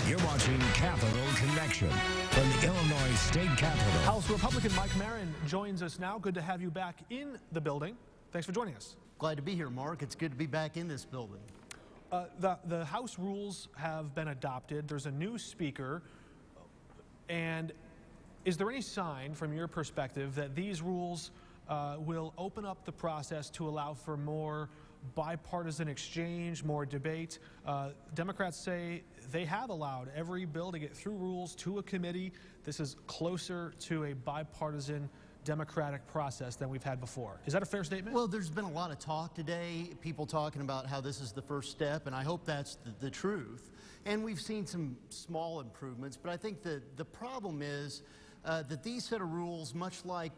You're watching Capital Connection from the Illinois State Capitol. House Republican Mike Marron joins us now. Good to have you back in the building. Thanks for joining us. Glad to be here, Mark. It's good to be back in this building. The House rules have been adopted. There's a new speaker. And is there any sign from your perspective that these rules will open up the process to allow for more bipartisan exchange, more debate? Democrats say they have allowed every bill to get through rules to a committee. This is closer to a bipartisan democratic process than we've had before. Is that a fair statement? Well, there's been a lot of talk today, people talking about how this is the first step, and I hope that's the truth. And we've seen some small improvements, but I think the problem is that these set of rules, much like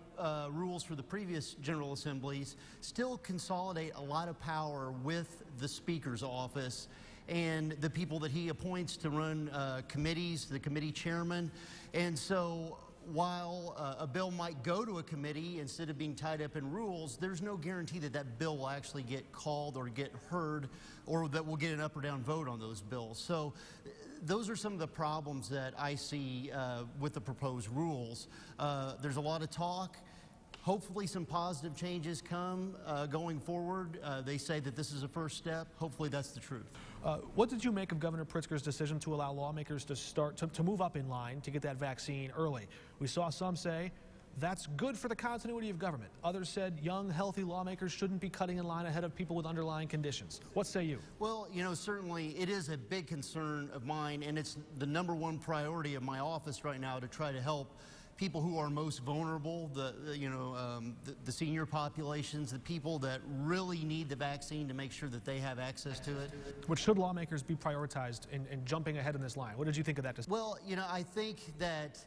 rules for the previous General Assemblies, still consolidate a lot of power with the Speaker's office and the people that he appoints to run committees, the committee chairman. And so while a bill might go to a committee instead of being tied up in rules, there's no guarantee that that bill will actually get called or get heard, or that we'll get an up or down vote on those bills. So those are some of the problems that I see with the proposed rules. There's a lot of talk. Hopefully some positive changes come going forward. They say that this is a first step. Hopefully that's the truth. What did you make of Governor Pritzker's decision to allow lawmakers to move up in line to get that vaccine early? We saw some say that's good for the continuity of government. Others said young, healthy lawmakers shouldn't be cutting in line ahead of people with underlying conditions. What say you? Well, you know, certainly it is a big concern of mine, and it's the #1 priority of my office right now to try to help people who are most vulnerable, the senior populations, the people that really need the vaccine, to make sure that they have access to it. But should lawmakers be prioritized in jumping ahead in this line? What did you think of that decision? Well, you know, I think that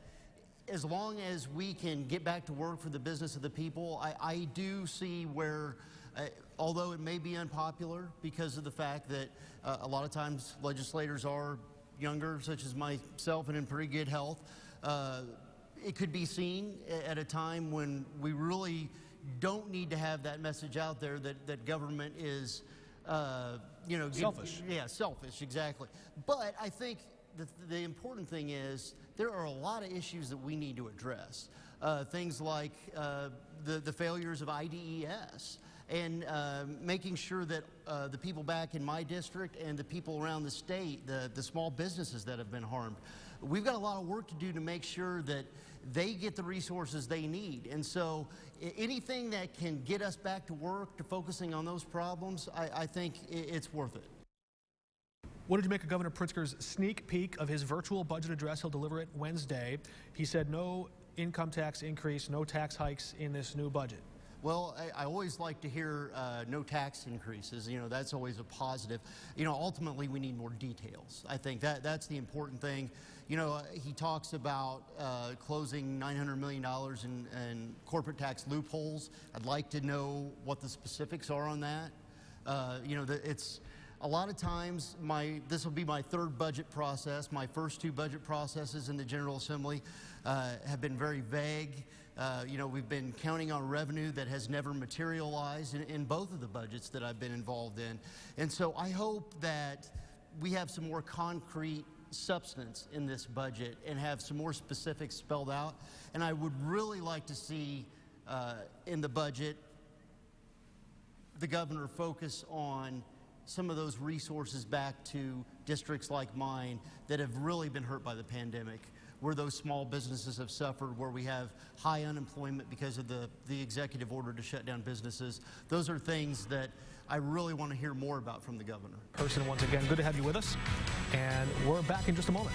as long as we can get back to work for the business of the people, I do see where, although it may be unpopular because of the fact that a lot of times legislators are younger, such as myself, and in pretty good health, it could be seen at a time when we really don't need to have that message out there that government is, selfish. Yeah, selfish, exactly. But I think the important thing is there are a lot of issues that we need to address. Things like the failures of IDES, and making sure that the people back in my district and the people around the state, the small businesses that have been harmed, we've got a lot of work to do to make sure that they get the resources they need. And so anything that can get us back to work, to focusing on those problems, I think it's worth it. What did you make of Governor Pritzker's sneak peek of his virtual budget address? He'll deliver it Wednesday. He said no income tax increase, no tax hikes in this new budget. Well, I always like to hear no tax increases. You know, that's always a positive. You know, ultimately we need more details. I think that's the important thing. You know, he talks about closing $900 million in corporate tax loopholes. I'd like to know what the specifics are on that. You know, it's a lot of times this will be my third budget process. My first 2 budget processes in the General Assembly have been very vague. You know, we've been counting on revenue that has never materialized in both of the budgets that I've been involved in. And so I hope that we have some more concrete substance in this budget and have some more specifics spelled out. And I would really like to see in the budget the governor focus on some of those resources back to districts like mine that have really been hurt by the pandemic, where those small businesses have suffered, where we have high unemployment because of the executive order to shut down businesses. Those are things that I really want to hear more about from the governor. Once again, good to have you with us, and we're back in just a moment.